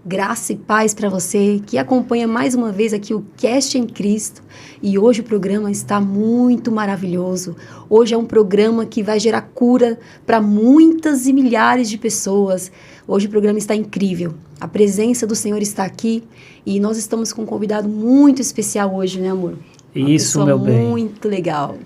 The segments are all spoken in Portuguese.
Graça e paz para você que acompanha mais uma vez aqui o Cast em Cristo. E hoje o programa está muito maravilhoso. Hoje é um programa que vai gerar cura para muitas e milhares de pessoas. Hoje o programa está incrível. A presença do Senhor está aqui e nós estamos com um convidado muito especial hoje, né, amor? Isso, meu bem. Muito legal.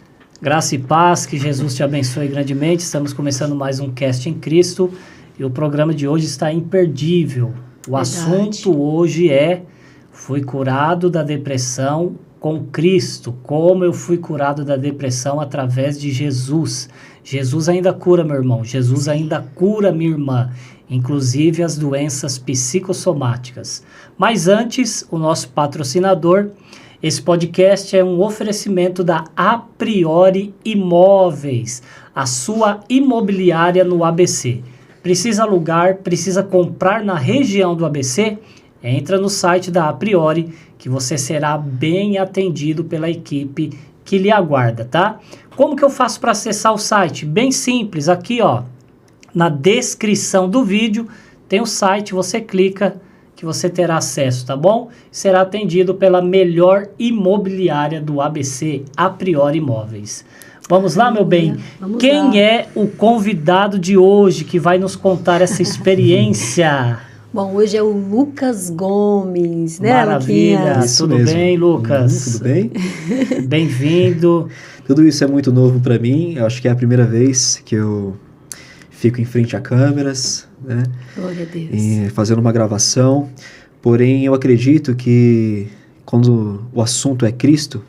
Graça e paz, que Jesus te abençoe grandemente. Estamos começando mais um Cast em Cristo e o programa de hoje está imperdível. O assunto hoje é: fui curado da depressão com Cristo. Como eu fui curado da depressão através de Jesus. Jesus ainda cura, meu irmão. Jesus ainda cura, minha irmã. Inclusive as doenças psicossomáticas. Mas antes, o nosso patrocinador. Esse podcast é um oferecimento da A Priori Imóveis, a sua imobiliária no ABC. Precisa alugar, precisa comprar na região do ABC? Entra no site da A Priori que você será bem atendido pela equipe que lhe aguarda, tá? Como que eu faço para acessar o site? Bem simples, aqui ó, na descrição do vídeo tem o site, você clica que você terá acesso, tá bom? Será atendido pela melhor imobiliária do ABC, A Priori Imóveis. Vamos lá, meu bem? Quem é o convidado de hoje que vai nos contar essa experiência? Bom, hoje é o Lucas Gomes, né, Maravilha, Luquinhas? tudo bem, Lucas? Tudo bem? Bem-vindo. Tudo isso é muito novo para mim, eu acho que é a primeira vez que eu fico em frente a câmeras, né? Glória a Deus. E fazendo uma gravação, porém eu acredito que quando o assunto é Cristo,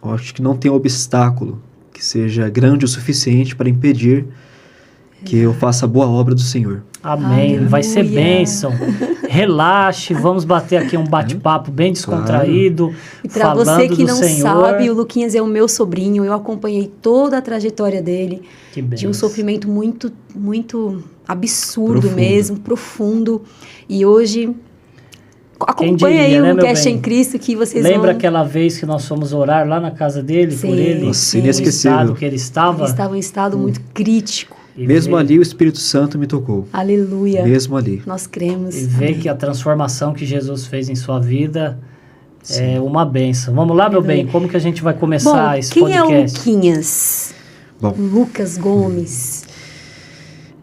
eu acho que não tem obstáculo que seja grande o suficiente para impedir que eu faça a boa obra do Senhor. Amém. Aleluia. Vai ser bênção. Relaxe, vamos bater aqui um bate-papo bem descontraído. E para falando você que do não Senhor. sabe, o Luquinhas é o meu sobrinho. Eu acompanhei toda a trajetória dele. Que De um bênção. sofrimento muito, muito absurdo Profundo. mesmo, profundo. E hoje, acompanha diria, aí né, o meu Cast bem? em Cristo que vocês Lembra vão... aquela vez que nós fomos orar lá na casa dele, Sim, por ele? Nossa, sim. No inesquecível. estado que ele estava? Ele estava em estado muito crítico. E Mesmo ver- ali o Espírito Santo me tocou. Aleluia. Mesmo ali. Nós cremos. E ver Amém. que a transformação que Jesus fez em sua vida é uma bênção. Vamos lá, meu bem? Como que a gente vai começar Bom, esse quem é o podcast? Luquinhas? Bom, Lucas Gomes.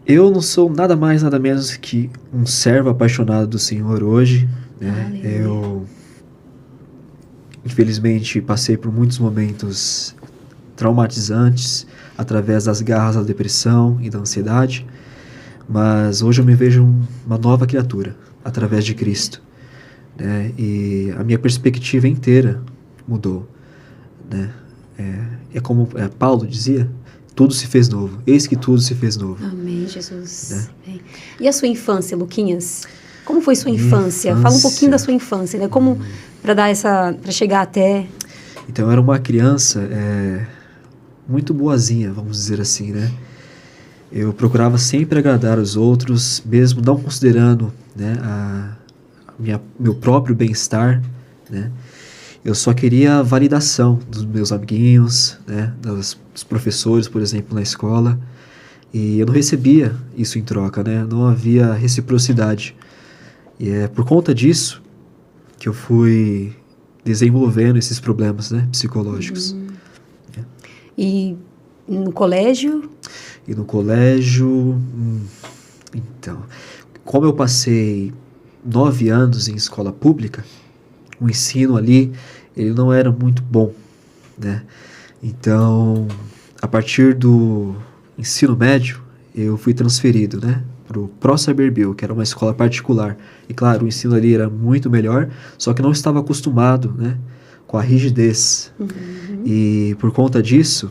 eu não sou nada mais, nada menos que um servo apaixonado do Senhor hoje, né? Aleluia. Eu, infelizmente, passei por muitos momentos traumatizantes através das garras da depressão e da ansiedade, mas hoje eu me vejo uma nova criatura através de Cristo, né? E a minha perspectiva inteira mudou, né? É como Paulo dizia, tudo se fez novo, eis que tudo se fez novo. Amém, Jesus. Né? Amém. E a sua infância, Luquinhas? Como foi sua Minha infância? Fala um pouquinho da infância. sua infância, né? Como para chegar até... Então eu era uma criança muito boazinha, vamos dizer assim, né? Eu procurava sempre agradar os outros, mesmo não considerando, né, meu próprio bem-estar, né? Eu só queria a validação dos meus amiguinhos, né, dos professores, por exemplo, na escola, e eu não recebia isso em troca, né? Não havia reciprocidade. E é por conta disso que eu fui desenvolvendo esses problemas, né, psicológicos. E no colégio? E no colégio, então, como eu passei 9 anos em escola pública, o ensino ali, ele não era muito bom, né? Então, a partir do ensino médio, eu fui transferido, né, para o Pro Saber Bio, que era uma escola particular. E claro, o ensino ali era muito melhor, só que não estava acostumado, né, com a rigidez. E por conta disso,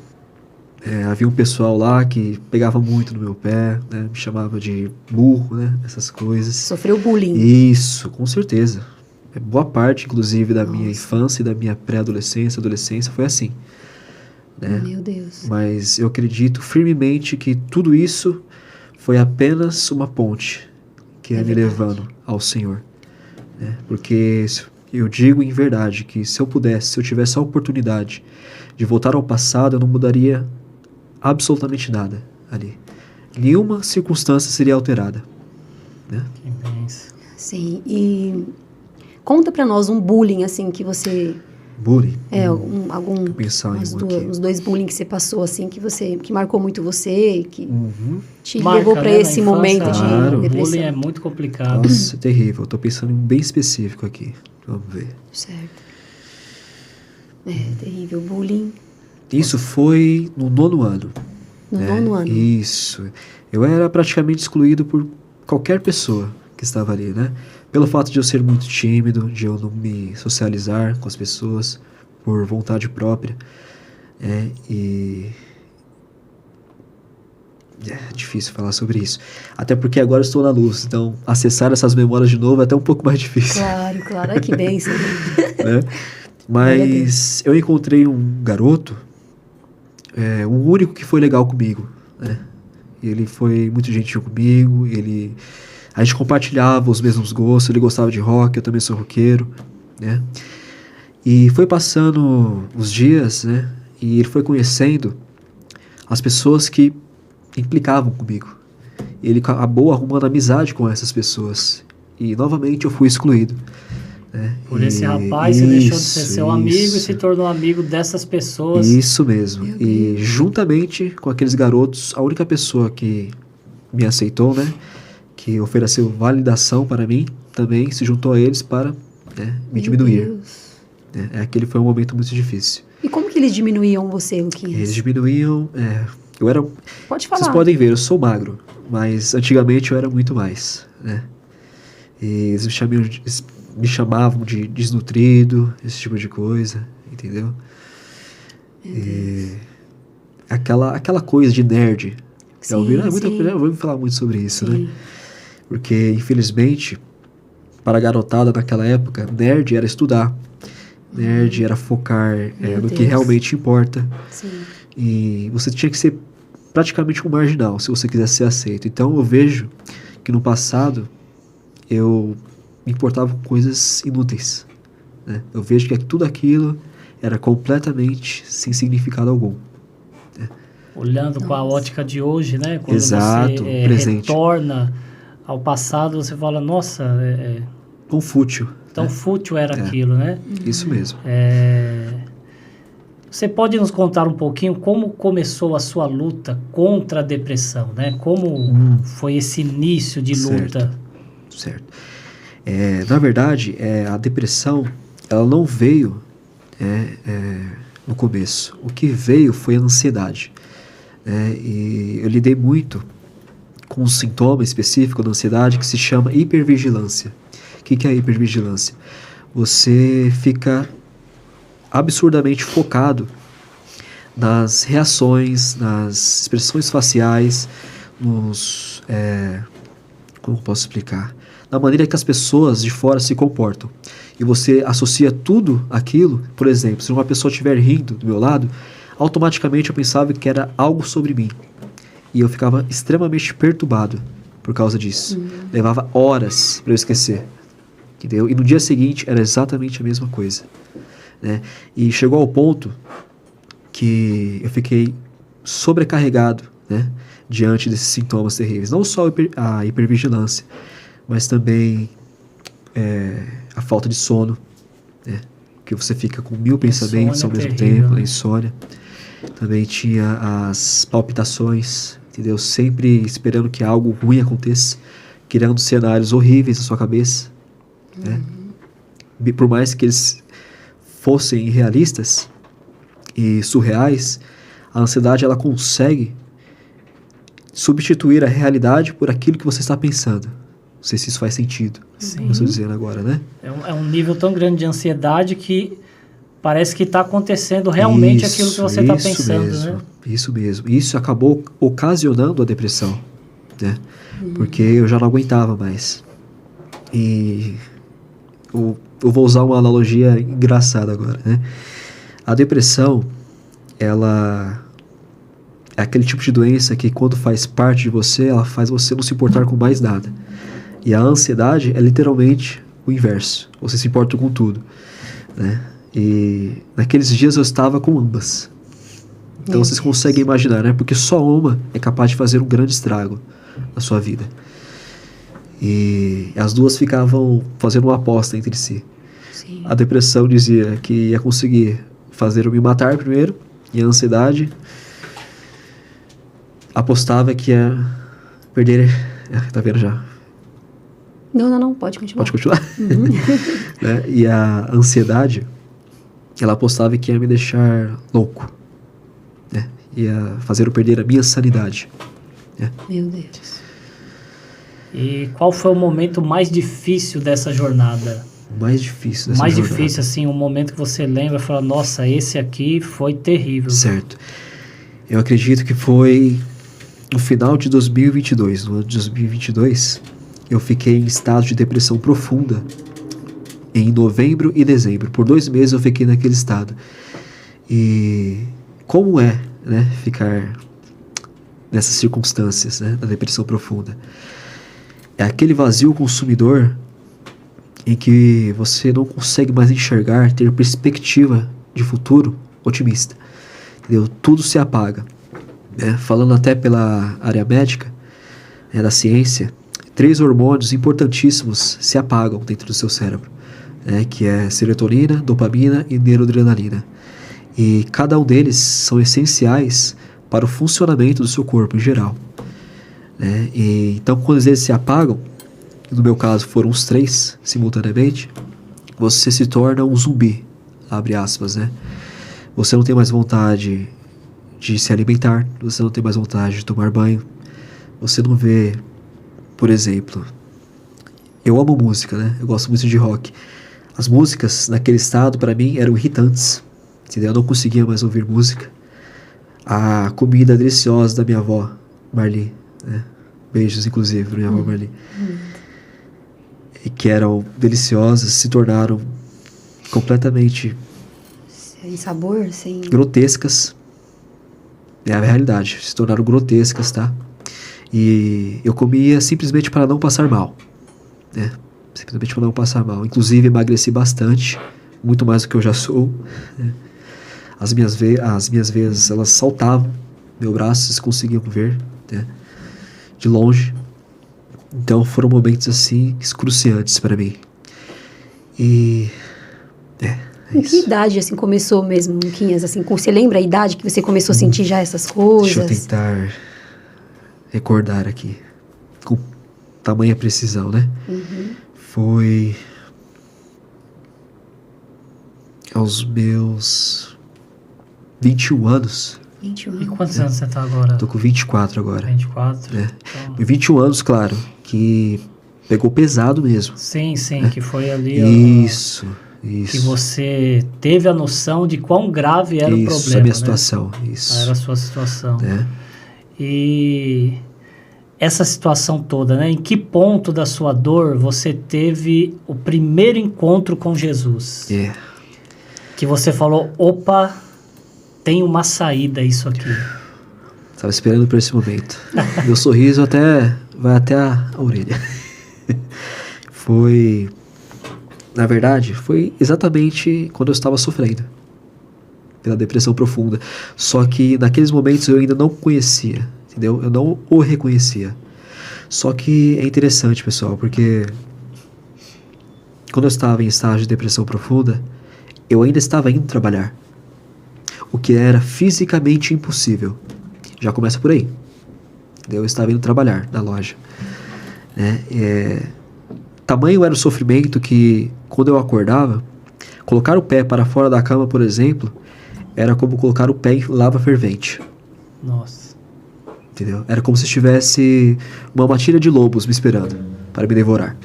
havia um pessoal lá que pegava muito no meu pé, né, me chamava de burro, né, essas coisas. Sofreu bullying. Isso, com certeza. Boa parte, inclusive, da minha Nossa. infância e da minha pré-adolescência, adolescência, foi assim, né? Meu Deus. Mas eu acredito firmemente que tudo isso foi apenas uma ponte que ia me verdade. levando ao Senhor, né? Porque eu digo em verdade que se eu pudesse, se eu tivesse a oportunidade de voltar ao passado, eu não mudaria absolutamente nada ali. Nenhuma circunstância seria alterada, né? Que bênção. Sim, e conta pra nós um bullying, assim, que você... Bullying? Algum... Uns 2 bullying que você passou, assim, que marcou muito você, que te levou pra esse momento de depressão. Bullying é muito complicado. Nossa, é terrível. Eu tô pensando em um bem específico aqui. Vamos ver. Certo. Terrível. Bullying. Isso foi no 9º ano. No 9º ano? Isso. Eu era praticamente excluído por qualquer pessoa que estava ali, né? Pelo fato de eu ser muito tímido, de eu não me socializar com as pessoas por vontade própria. É difícil falar sobre isso. Até porque agora eu estou na luz, então acessar essas memórias de novo é até um pouco mais difícil. Claro. Ai, que bênção. Né? Mas eu encontrei um garoto, o único que foi legal comigo, né? Ele foi muito gentil comigo, a gente compartilhava os mesmos gostos, ele gostava de rock, eu também sou roqueiro, né? E foi passando os dias, né? E ele foi conhecendo as pessoas que implicavam comigo. Ele acabou arrumando amizade com essas pessoas. E novamente eu fui excluído. Né? Por esse rapaz, você deixou de ser seu amigo e se tornou amigo dessas pessoas. Isso mesmo. E juntamente com aqueles garotos, a única pessoa que me aceitou, né? Que ofereceu validação para mim, também se juntou a eles para me diminuir. Aquele foi um momento muito difícil. E como que eles diminuíam você, Luquinhas? Eles diminuíam... eu era... Pode falar. Vocês podem ver, eu sou magro, mas antigamente eu era muito mais, né? E eles me chamavam de desnutrido, esse tipo de coisa, entendeu? Aquela coisa de nerd. Já ouviram? Já ouvi falar muito sobre isso, né? Porque, infelizmente, para a garotada naquela época, nerd era estudar. Nerd era focar no que realmente importa. Sim. E você tinha que ser praticamente um marginal, se você quisesse ser aceito. Então, eu vejo que no passado, eu me importava com coisas inúteis. Né? Eu vejo que tudo aquilo era completamente sem significado algum. Né? Olhando com a ótica de hoje, né? Quando Exato, você presente. Retorna ao passado, você fala, nossa... Tão fútil. Tão fútil era aquilo, né? Isso mesmo. Você pode nos contar um pouquinho como começou a sua luta contra a depressão, né? Como foi esse início de luta? Certo. Na verdade, a depressão, ela não veio no começo. O que veio foi a ansiedade. E eu lidei muito com um sintoma específico da ansiedade que se chama hipervigilância. O que é a hipervigilância? Você fica absurdamente focado nas reações, nas expressões faciais, como posso explicar? Na maneira que as pessoas de fora se comportam. E você associa tudo aquilo, por exemplo, se uma pessoa estiver rindo do meu lado, automaticamente eu pensava que era algo sobre mim. E eu ficava extremamente perturbado por causa disso. Levava horas para eu esquecer. Entendeu? E no dia seguinte era exatamente a mesma coisa. Né? E chegou ao ponto que eu fiquei sobrecarregado, né? Diante desses sintomas terríveis. Não só a hipervigilância, mas também a falta de sono, né? Que você fica com 1000 pensamentos ao mesmo tempo, a insônia. Também tinha as palpitações, entendeu? Sempre esperando que algo ruim aconteça, criando cenários horríveis na sua cabeça. Né? Por mais que eles fossem irrealistas e surreais, a ansiedade ela consegue substituir a realidade por aquilo que você está pensando. Não sei se isso faz sentido. Sim. Eu estou dizendo agora, né? É um nível tão grande de ansiedade que parece que está acontecendo realmente aquilo que você está pensando. Mesmo, né? Isso mesmo. Isso acabou ocasionando a depressão, né? Porque eu já não aguentava mais. E eu vou usar uma analogia engraçada agora, né? A depressão, ela é aquele tipo de doença que quando faz parte de você, ela faz você não se importar com mais nada. E a ansiedade é literalmente o inverso. Você se importa com tudo, né? E naqueles dias eu estava com ambas. Então vocês conseguem imaginar, né? Porque só uma é capaz de fazer um grande estrago na sua vida. E as duas ficavam fazendo uma aposta entre si. Sim. A depressão dizia que ia conseguir fazer eu me matar primeiro, e a ansiedade apostava que ia perder. Tá vendo já? Não, pode continuar. Pode continuar? Uhum. Né? E a ansiedade, ela apostava que ia me deixar louco, né? Ia fazer eu perder a minha sanidade, né? Meu Deus. E qual foi o momento mais difícil dessa jornada? O mais difícil dessa Mais jornada. difícil, assim, um momento que você lembra e fala, nossa, esse aqui foi terrível. Certo. Eu acredito que foi no final de 2022. No ano de 2022, eu fiquei em estado de depressão profunda em novembro e dezembro. Por 2 meses eu fiquei naquele estado. E como é, né, ficar nessas circunstâncias, né, da depressão profunda? É aquele vazio consumidor em que você não consegue mais enxergar, ter perspectiva de futuro otimista. Entendeu? Tudo se apaga. Né? Falando até pela área médica, né, da ciência, 3 hormônios importantíssimos se apagam dentro do seu cérebro, né, que é serotonina, dopamina e noradrenalina. E cada um deles são essenciais para o funcionamento do seu corpo em geral. Né? E, então, quando eles se apagam, no meu caso foram os 3 simultaneamente, você se torna um zumbi, abre aspas, né? Você não tem mais vontade de se alimentar, você não tem mais vontade de tomar banho, você não vê, por exemplo, eu amo música, né? Eu gosto muito de rock. As músicas naquele estado para mim eram irritantes, entendeu? Eu não conseguia mais ouvir música. A comida deliciosa da minha avó, Marli, né? Beijos, inclusive, para minha avó Marli. E que eram deliciosas, se tornaram completamente Sem sabor, sem... grotescas. É a realidade, se tornaram grotescas, tá? E eu comia simplesmente para não passar mal, né? Simplesmente para não passar mal. Inclusive emagreci bastante, muito mais do que eu já sou, né? As minhas veias, elas saltavam, meu braço, vocês conseguiam ver, né? De longe. Então foram momentos assim excruciantes para mim. E Em que idade assim começou mesmo, Luquinhas? Assim, você lembra a idade que você começou a sentir já essas coisas? Deixa eu tentar recordar aqui com tamanha precisão, né? Foi aos meus 21 anos. 21 E anos. quantos anos você tá agora? Tô com 24 agora. 24? É. Então, E 21 anos, claro, que pegou pesado mesmo. sim, que foi ali Isso. que você teve a noção de quão grave era o Isso, problema, a minha né? situação. Isso. Era a sua situação. Né? E essa situação toda, né? Em que ponto da sua dor você teve o primeiro encontro com Jesus? É. Que você falou, opa, tem uma saída isso aqui. Tava esperando por esse momento. Meu sorriso vai até a orelha. Na verdade, foi exatamente quando eu estava sofrendo pela depressão profunda. Só que naqueles momentos eu ainda não conhecia, entendeu? Eu não o reconhecia. Só que é interessante, pessoal, porque quando eu estava em estágio de depressão profunda, eu ainda estava indo trabalhar, o que era fisicamente impossível. Já começa por aí. Eu estava indo trabalhar na loja, né? Tamanho era o sofrimento que, quando eu acordava, colocar o pé para fora da cama, por exemplo, era como colocar o pé em lava fervente. Nossa. Entendeu? Era como se tivesse uma matilha de lobos me esperando para me devorar.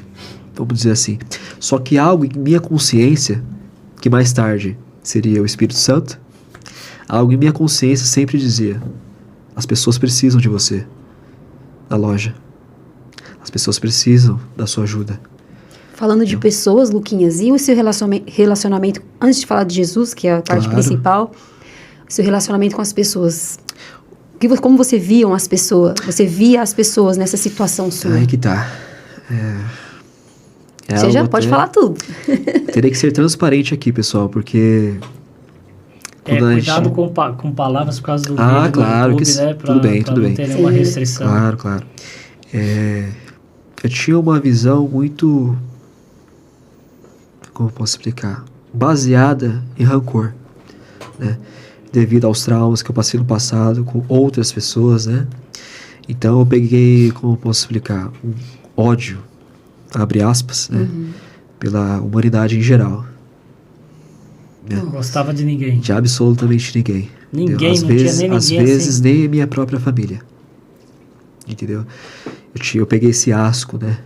Vamos dizer assim. Só que algo em minha consciência, que mais tarde seria o Espírito Santo, algo em minha consciência sempre dizia: as pessoas precisam de você na loja. As pessoas precisam da sua ajuda. Falando de pessoas, Luquinhas, e o seu relacionamento, antes de falar de Jesus, que é a parte principal, o seu relacionamento com as pessoas. Como você via as pessoas? Você via as pessoas nessa situação sua? Aí que tá. Você já pode falar tudo. Terei que ser transparente aqui, pessoal, porque... Cuidado com palavras por causa do vídeo claro, do YouTube, que né? tudo bem. Não ter nenhuma restrição. Claro. eu tinha uma visão muito, como eu posso explicar, baseada em rancor, né? Devido aos traumas que eu passei no passado com outras pessoas, né? Então eu peguei, como eu posso explicar, um ódio, abre aspas, né? Pela humanidade em geral. Não gostava de ninguém. De absolutamente ninguém. Ninguém, às não vezes, tinha nem às ninguém vezes assim. nem a minha própria família. Entendeu? Eu peguei esse asco, né?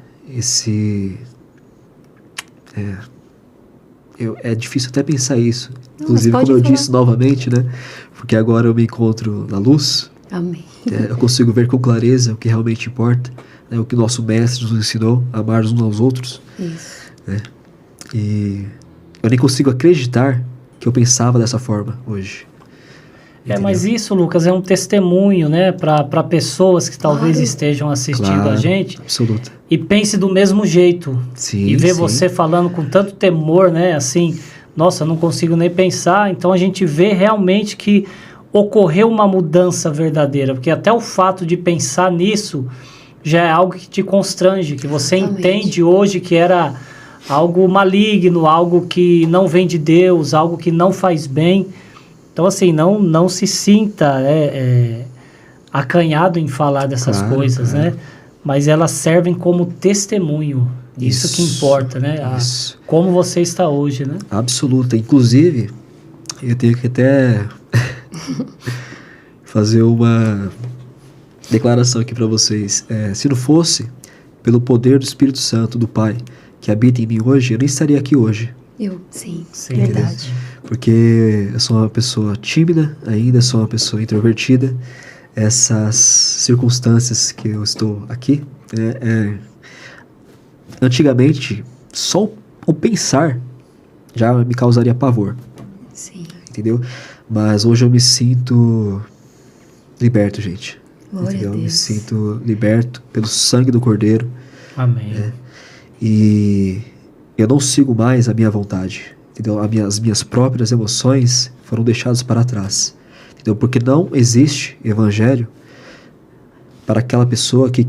É difícil até pensar isso. Não, Inclusive, mas como eu pode disse novamente, né? Porque agora eu me encontro na luz. Amém. Eu consigo ver com clareza o que realmente importa, né? O que nosso mestre nos ensinou, amar uns aos outros. Isso. Né? E eu nem consigo acreditar que eu pensava dessa forma hoje. Mas isso, Lucas, é um testemunho, né, para pessoas que talvez estejam assistindo a gente absoluta. e pense do mesmo jeito. Sim, e ver sim. você falando com tanto temor, né, assim, nossa, não consigo nem pensar. Então a gente vê realmente que ocorreu uma mudança verdadeira, porque até o fato de pensar nisso já é algo que te constrange, que você entende hoje que era algo maligno, algo que não vem de Deus, algo que não faz bem. Então, assim, não se sinta acanhado em falar dessas coisas, né? Mas elas servem como testemunho. Isso que importa, né? Como você está hoje, né? Absoluta. Inclusive, eu tenho que até fazer uma declaração aqui para vocês. Se não fosse pelo poder do Espírito Santo, do Pai, que habita em mim hoje, eu nem estaria aqui hoje. Sim, verdade. Porque eu sou uma pessoa tímida ainda, sou uma pessoa introvertida. Essas circunstâncias que eu estou aqui, antigamente, só o pensar já me causaria pavor. Sim. Entendeu? Mas hoje eu me sinto liberto, gente. Glória a Deus. Eu me sinto liberto pelo sangue do Cordeiro. Amém. E eu não sigo mais a minha vontade, entendeu? As minhas próprias emoções foram deixadas para trás, entendeu? Porque não existe evangelho para aquela pessoa que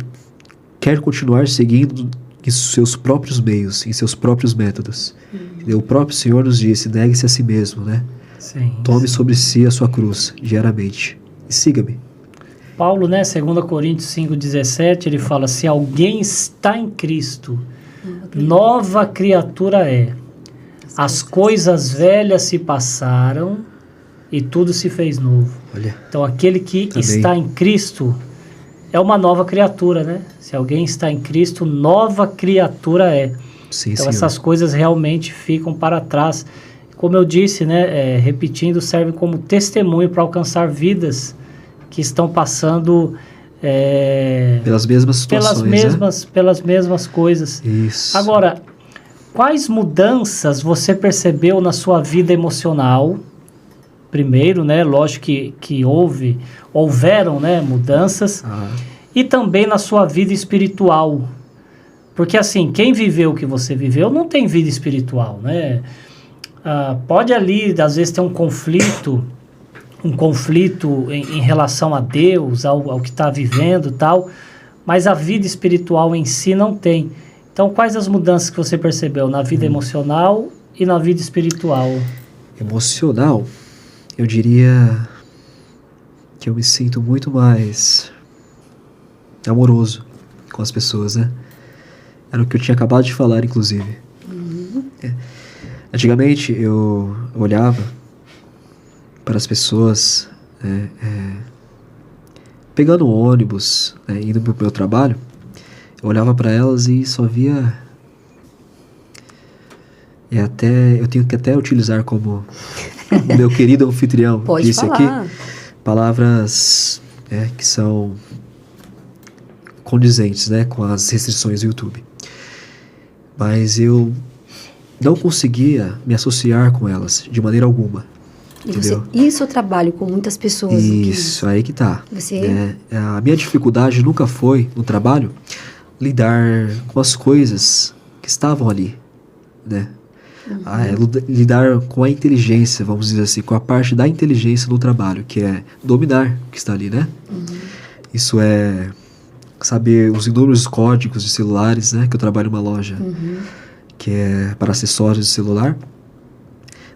quer continuar seguindo em seus próprios meios, em seus próprios métodos. Entendeu? O próprio Senhor nos disse, negue-se a si mesmo, né? Sim. Tome sobre si a sua cruz, diariamente, e siga-me. Paulo, né, 2 Coríntios 5,17, ele fala, se alguém está em Cristo, nova criatura é. As coisas velhas se passaram e tudo se fez novo. Olha. Então, aquele que está em Cristo é uma nova criatura, né? Se alguém está em Cristo, nova criatura é. Sim, então, Senhor. essas coisas realmente ficam para trás. Como eu disse, né, repetindo, serve como testemunho para alcançar vidas que estão passando pelas mesmas situações, pelas mesmas coisas. Isso. Agora, quais mudanças você percebeu na sua vida emocional? Primeiro, né, lógico que houveram, né, mudanças, e também na sua vida espiritual. Porque assim, quem viveu o que você viveu não tem vida espiritual, né? Pode ali, às vezes, ter um conflito em relação a Deus, ao que está vivendo e tal, mas a vida espiritual em si não tem. Então, quais as mudanças que você percebeu na vida emocional e na vida espiritual? Emocional, eu diria que eu me sinto muito mais amoroso com as pessoas, né? Era o que eu tinha acabado de falar, inclusive. Antigamente, eu olhava para as pessoas pegando um ônibus, indo para o meu trabalho, eu olhava para elas e só via... eu tenho que até utilizar como o meu querido anfitrião Pode disse falar. aqui, palavras que são condizentes, né, com as restrições do YouTube. Mas eu não conseguia me associar com elas de maneira alguma. Entendeu? Isso eu trabalho com muitas pessoas. Isso, aí que tá. Você... A minha dificuldade nunca foi, no trabalho, lidar com as coisas que estavam ali, né? Lidar com a inteligência, vamos dizer assim, com a parte da inteligência no trabalho, que é dominar o que está ali, né? Isso é saber os inúmeros códigos de celulares, né? Que eu trabalho em uma loja que é para acessórios de celular.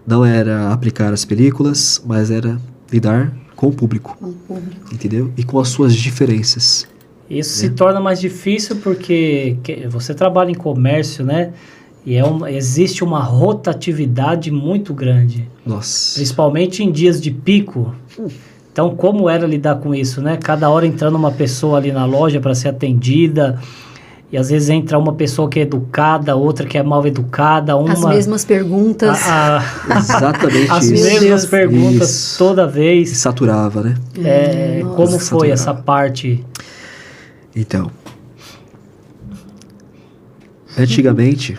Não era aplicar as películas, mas era lidar com o público. Entendeu? E com as suas diferenças. Isso se torna mais difícil porque você trabalha em comércio, né? E existe uma rotatividade muito grande. Nossa. Principalmente em dias de pico. Então, como era lidar com isso, né? Cada hora entrando uma pessoa ali na loja para ser atendida. E às vezes entra uma pessoa que é educada, outra que é mal educada. As mesmas perguntas. Exatamente as isso. mesmas perguntas isso. toda vez. E saturava, né? Como foi essa parte? Então, antigamente,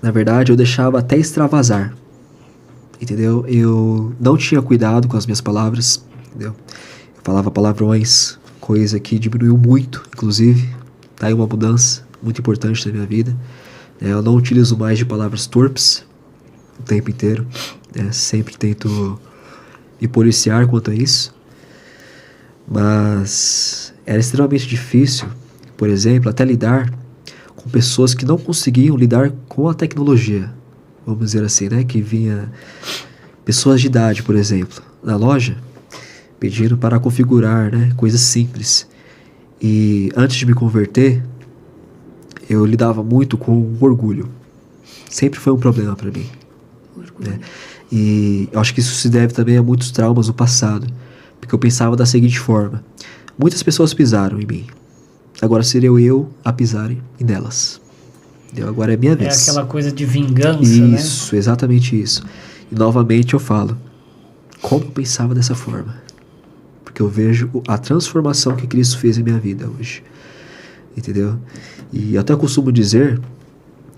na verdade, eu deixava até extravasar, entendeu? Eu não tinha cuidado com as minhas palavras, entendeu? Eu falava palavrões, coisa que diminuiu muito, inclusive. Tá aí uma mudança muito importante na minha vida. Eu não utilizo mais de palavras torpes o tempo inteiro. Sempre tento me policiar quanto a isso. Mas era extremamente difícil, por exemplo, até lidar com pessoas que não conseguiam lidar com a tecnologia. Vamos dizer assim, né? Que vinha pessoas de idade, por exemplo, na loja, pedindo para configurar, né? Coisas simples. E antes de me converter, eu lidava muito com orgulho. Sempre foi um problema para mim. Né? E eu acho que isso se deve também a muitos traumas do passado. Porque eu pensava da seguinte forma: muitas pessoas pisaram em mim. Agora seria eu a pisarem nelas. Entendeu? Agora é minha vez. É aquela coisa de vingança, isso, né? Exatamente isso. E novamente eu falo, como eu pensava dessa forma? Porque eu vejo a transformação que Cristo fez em minha vida hoje. Entendeu? E eu até costumo dizer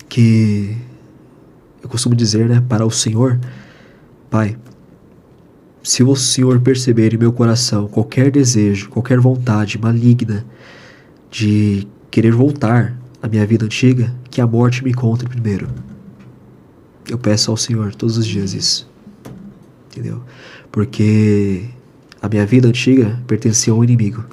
que... Eu costumo dizer, né, para o Senhor: Pai, se o Senhor perceber em meu coração qualquer desejo, qualquer vontade maligna de querer voltar à minha vida antiga, que a morte me encontre primeiro. Eu peço ao Senhor todos os dias isso. Entendeu? Porque a minha vida antiga pertencia ao inimigo.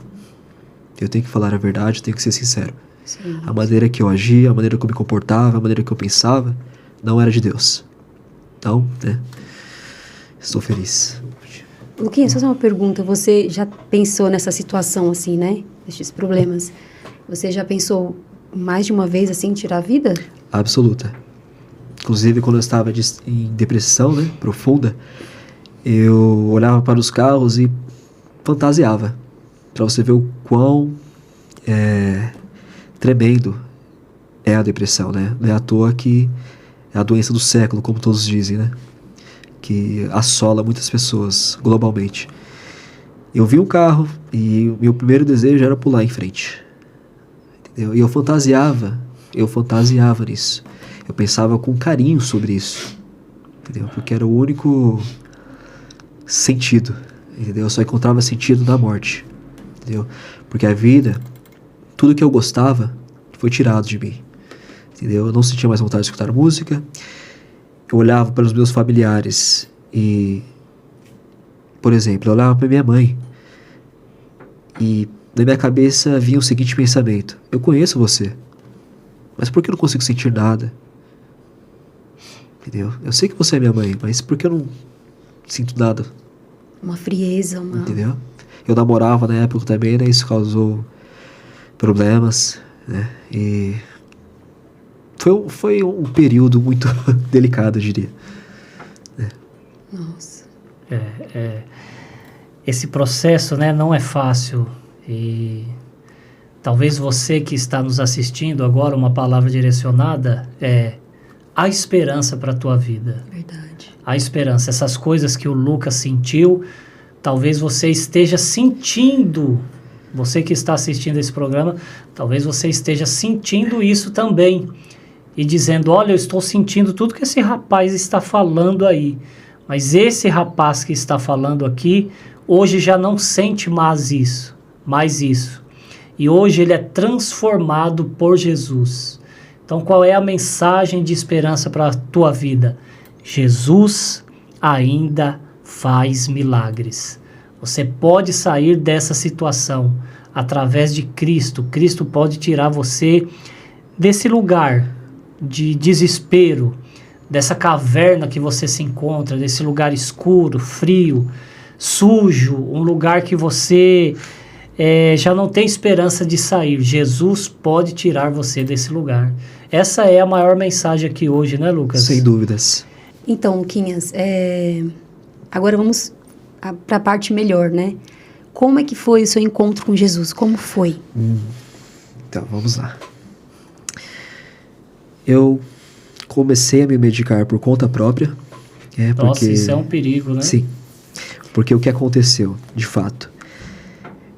Eu tenho que falar a verdade, eu tenho que ser sincero. Sim. A maneira que eu agia, a maneira que eu me comportava, a maneira que eu pensava, não era de Deus. Então, né? Estou feliz. Luquinha, só uma pergunta. Você já pensou nessa situação assim, né? Destes problemas. Você já pensou mais de uma vez assim em tirar a vida? Absoluta. Inclusive, quando eu estava em depressão, né, profunda, eu olhava para os carros e fantasiava. Para você ver o quão tremendo é a depressão, né? Não é à toa que é a doença do século, como todos dizem, né? Que assola muitas pessoas globalmente. Eu vi um carro e o meu primeiro desejo era pular em frente. Entendeu? E eu fantasiava nisso. Eu pensava com carinho sobre isso. Entendeu? Porque era o único sentido. Entendeu? Eu só encontrava sentido na morte. Entendeu? Porque a vida, tudo que eu gostava, foi tirado de mim. Entendeu? Eu não sentia mais vontade de escutar música. Eu olhava para os meus familiares e, por exemplo, eu olhava para minha mãe e na minha cabeça vinha o seguinte pensamento: eu conheço você, mas por que eu não consigo sentir nada? Entendeu? Eu sei que você é minha mãe, mas por que eu não sinto nada? Uma frieza, uma... Entendeu? Eu namorava na época também, né? Isso causou problemas, né? E foi um período muito delicado, eu diria. Nossa. Esse processo, né, não é fácil. E talvez você que está nos assistindo agora, uma palavra direcionada é: há esperança para a tua vida. Verdade. Há esperança. Essas coisas que o Lucas sentiu, talvez você esteja sentindo. Você que está assistindo esse programa, talvez você esteja sentindo isso também. E dizendo: olha, eu estou sentindo tudo que esse rapaz está falando aí. Mas esse rapaz que está falando aqui, hoje já não sente mais isso. E hoje ele é transformado por Jesus. Então, qual é a mensagem de esperança para a tua vida? Jesus ainda faz milagres. Você pode sair dessa situação. através de Cristo. Cristo pode tirar você desse lugar de desespero, dessa caverna que você se encontra, desse lugar escuro, frio, sujo, um lugar que você já não tem esperança de sair. Jesus pode tirar você desse lugar. Essa é a maior mensagem aqui hoje, né, Lucas? Sem dúvidas. Então, Luquinhas, agora vamos para a parte melhor, né? Como é que foi o seu encontro com Jesus? Como foi? Então, vamos lá. Eu comecei a me medicar por conta própria. Nossa, isso é um perigo, né? Sim. Porque o que aconteceu, de fato?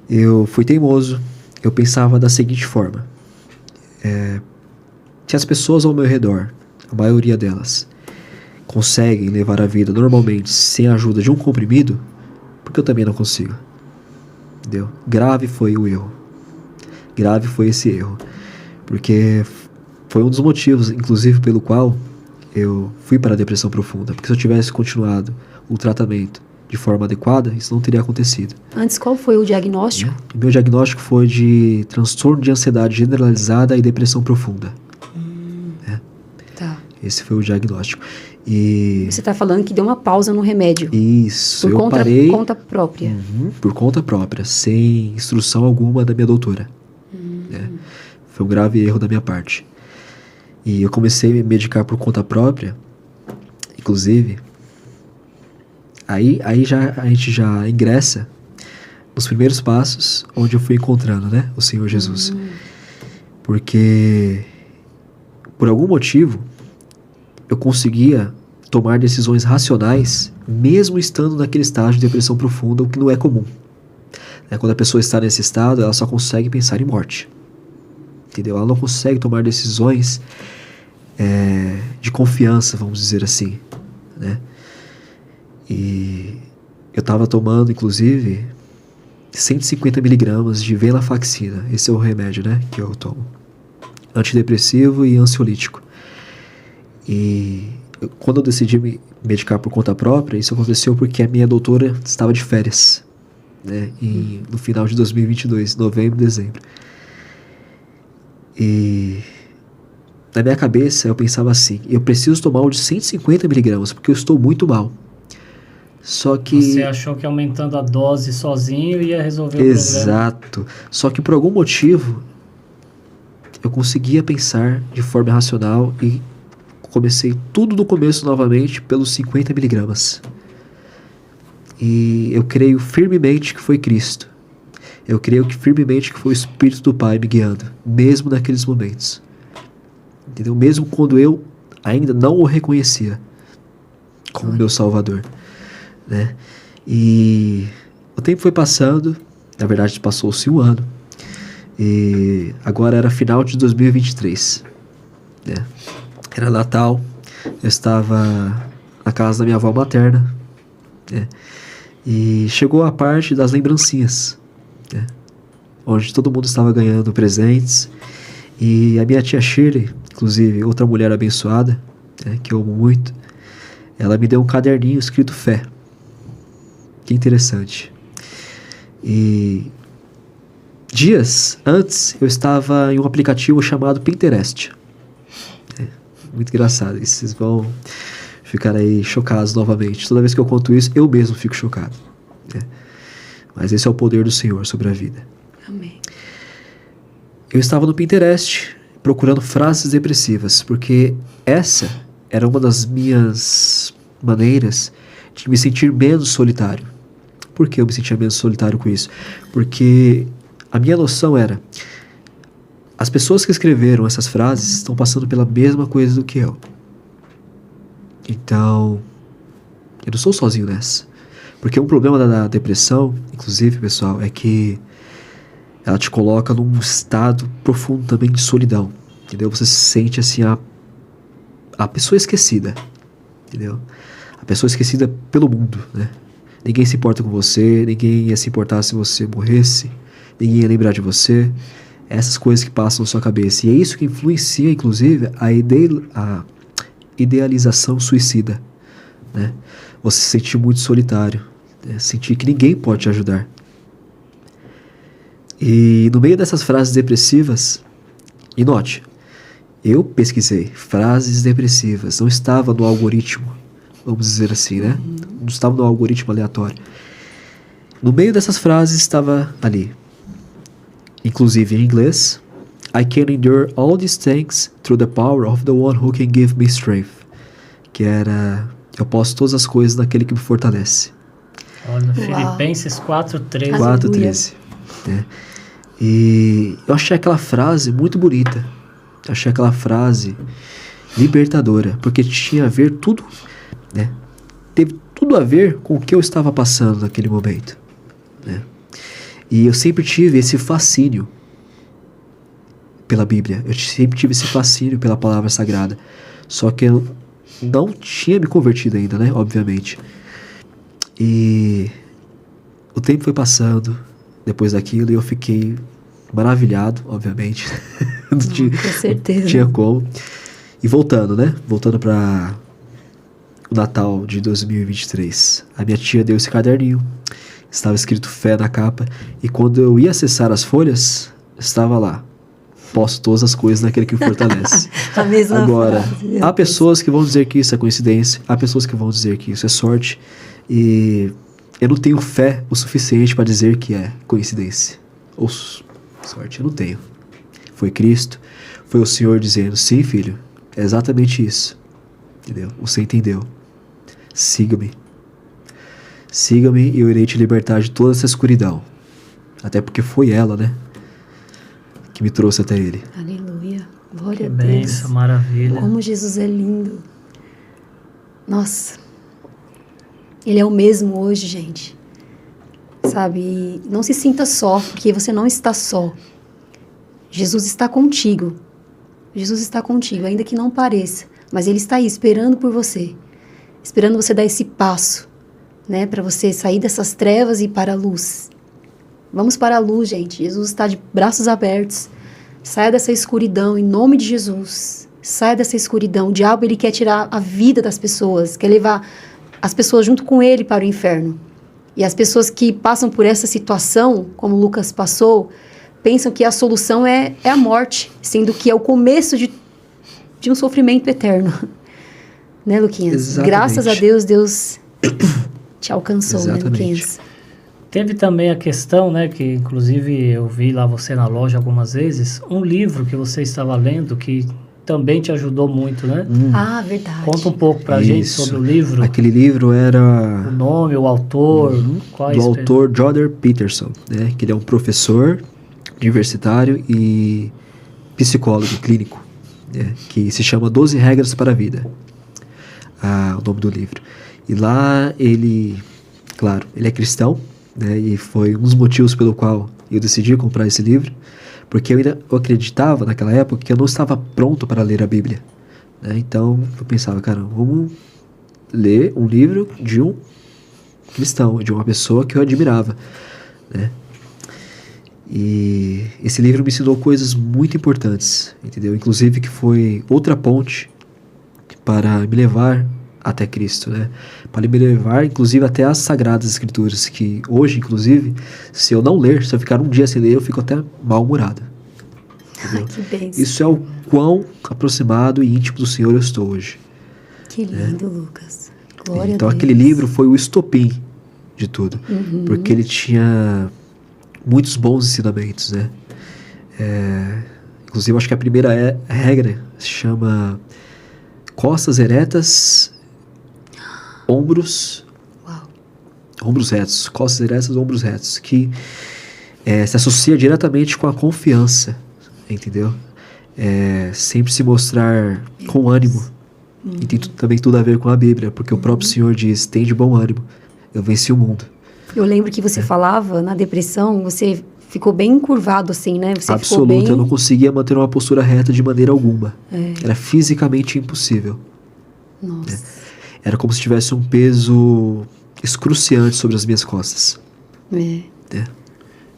Eu fui teimoso. Eu pensava da seguinte forma. Se as pessoas ao meu redor, a maioria delas, conseguem levar a vida normalmente sem a ajuda de um comprimido, porque eu também não consigo. Entendeu? Grave foi o erro. Grave foi esse erro. Porque foi um dos motivos, inclusive, pelo qual eu fui para a depressão profunda. Porque se eu tivesse continuado o tratamento de forma adequada, isso não teria acontecido. Antes, qual foi o diagnóstico? O meu diagnóstico foi de transtorno de ansiedade generalizada e depressão profunda. Tá. Esse foi o diagnóstico. E você está falando que deu uma pausa no remédio. Isso, eu parei. Por conta própria. Por conta própria, sem instrução alguma da minha doutora. Foi um grave erro da minha parte. E eu comecei a me medicar por conta própria, inclusive. Aí a gente já ingressa nos primeiros passos onde eu fui encontrando, né, o Senhor Jesus. Porque, por algum motivo, eu conseguia tomar decisões racionais, mesmo estando naquele estágio de depressão profunda, o que não é comum. Quando a pessoa está nesse estado, ela só consegue pensar em morte. Entendeu? Ela não consegue tomar decisões de confiança, vamos dizer assim, né? E eu estava tomando, inclusive, 150 miligramas de venlafaxina. Esse é o remédio, né, que eu tomo. Antidepressivo e ansiolítico. E quando eu decidi me medicar por conta própria, isso aconteceu porque a minha doutora estava de férias, né, no final de 2022, novembro, dezembro. E na minha cabeça eu pensava assim: eu preciso tomar o de 150 miligramas porque eu estou muito mal. Só que... Você achou que aumentando a dose sozinho ia resolver o problema? Exato. Só que por algum motivo eu conseguia pensar de forma racional e comecei tudo do começo novamente pelos 50 miligramas. E eu creio firmemente que foi Cristo. Eu creio firmemente que foi o Espírito do Pai me guiando, mesmo naqueles momentos. Entendeu? Mesmo quando eu ainda não o reconhecia como meu Salvador, né? E o tempo foi passando, na verdade passou-se um ano, e agora era final de 2023, né? Era Natal, eu estava na casa da minha avó materna, né? E chegou a parte das lembrancinhas, né? Onde todo mundo estava ganhando presentes, e a minha tia Shirley, inclusive outra mulher abençoada, né, que eu amo muito, ela me deu um caderninho escrito fé. Que interessante. E dias antes eu estava em um aplicativo chamado Pinterest. Muito engraçado. E vocês vão ficar aí chocados novamente. Toda vez que eu conto isso, eu mesmo fico chocado. Mas esse é o poder do Senhor sobre a vida. Amém. Eu estava no Pinterest procurando frases depressivas, porque essa era uma das minhas maneiras de me sentir menos solitário. Por que eu me sentia menos solitário com isso? Porque a minha noção era: as pessoas que escreveram essas frases estão passando pela mesma coisa do que eu. Então, eu não sou sozinho nessa. Porque um problema da depressão, inclusive, pessoal, é que ela te coloca num estado profundo também de solidão. Entendeu? Você se sente assim a pessoa esquecida. Entendeu? A pessoa esquecida pelo mundo, né? Ninguém se importa com você, ninguém ia se importar se você morresse, ninguém ia lembrar de você. Essas coisas que passam na sua cabeça. E é isso que influencia, inclusive, a idealização suicida, né? Você se sentir muito solitário, né? Sentir que ninguém pode te ajudar. E no meio dessas frases depressivas, e note, eu pesquisei frases depressivas, não estava no algoritmo, vamos dizer assim, né? Não estava no algoritmo aleatório. No meio dessas frases estava ali, inclusive em inglês, I can endure all these things through the power of the one who can give me strength. Que era, eu posso todas as coisas naquele que me fortalece. Olha, Filipenses 4:13. 4:13. Né? E eu achei aquela frase muito bonita. Eu achei aquela frase libertadora, porque tinha a ver tudo, né? Teve tudo a ver com o que eu estava passando naquele momento, né? E eu sempre tive esse fascínio pela Bíblia. Eu sempre tive esse fascínio pela palavra sagrada. Só que eu não tinha me convertido ainda, né? Obviamente. E o tempo foi passando depois daquilo e eu fiquei maravilhado, obviamente. Com certeza. Não tinha como. E voltando, né? Voltando para o Natal de 2023. A minha tia deu esse caderninho. Estava escrito fé na capa. E quando eu ia acessar as folhas, estava lá: posso todas as coisas naquele que me fortalece. A mesma Agora, frase. há pessoas que vão dizer que isso é coincidência. Há pessoas que vão dizer que isso é sorte. E eu não tenho fé o suficiente para dizer que é coincidência ou sorte. Eu não tenho. Foi Cristo, foi o Senhor dizendo: sim, filho, é exatamente isso. Entendeu? Você entendeu. Siga-me. Siga-me e eu irei te libertar de toda essa escuridão. Até porque foi ela, né, que me trouxe até ele. Aleluia. Glória Que a Deus. bênção, maravilha. Como Jesus é lindo. Nossa. Ele é o mesmo hoje, gente. Sabe? E não se sinta só, porque você não está só. Jesus está contigo. Jesus está contigo, ainda que não pareça. Mas Ele está aí, esperando por você. Esperando você dar esse passo, né? Para você sair dessas trevas e ir para a luz. Vamos para a luz, gente. Jesus está de braços abertos. Saia dessa escuridão, em nome de Jesus. Saia dessa escuridão. O diabo, ele quer tirar a vida das pessoas. Quer levar as pessoas junto com ele para o inferno. E as pessoas que passam por essa situação, como Lucas passou, pensam que a solução é a morte, sendo que é o começo de um sofrimento eterno. Né, Luquinhas? Exatamente. Graças a Deus, Deus te alcançou, Exatamente. né, Luquinhas? Teve também a questão, né, que inclusive eu vi lá você na loja algumas vezes, um livro que você estava lendo que também te ajudou muito, né? Ah, verdade. Conta um pouco pra gente sobre o livro. Aquele livro era O nome, o autor, do autor Jordan Peterson, né? Que ele é um professor universitário e psicólogo clínico, né? Que se chama 12 Regras para a Vida. O nome do livro. E lá ele, claro, ele é cristão, né? E foi um dos motivos pelo qual eu decidi comprar esse livro, porque eu acreditava naquela época que eu não estava pronto para ler a Bíblia, né? Então eu pensava, cara, vamos ler um livro de um cristão, de uma pessoa que eu admirava, né? E esse livro me ensinou coisas muito importantes, entendeu? Inclusive que foi outra ponte para me levar até Cristo, né? Para me levar, inclusive, até as Sagradas Escrituras, que hoje, inclusive, se eu não ler, se eu ficar um dia sem ler, eu fico até mal-humorado. Ai, que bênção. Isso é o quão aproximado e íntimo do Senhor eu estou hoje. Que lindo, Lucas. Glória Então a Deus. aquele livro foi o estopim de tudo, porque ele tinha muitos bons ensinamentos, né? Inclusive, acho que a primeira regra se chama costas eretas, ombros retos, costas eretas, ombros retos, que se associa diretamente com a confiança, entendeu? Sempre se mostrar com ânimo. E tem também tudo a ver com a Bíblia, porque o próprio Senhor diz: tem de bom ânimo, eu venci o mundo. Eu lembro que você falava, na depressão, você ficou bem encurvado assim, né? Você Absoluto, ficou bem... eu não conseguia manter uma postura reta de maneira alguma. Era fisicamente impossível. Nossa. Era como se tivesse um peso excruciante sobre as minhas costas.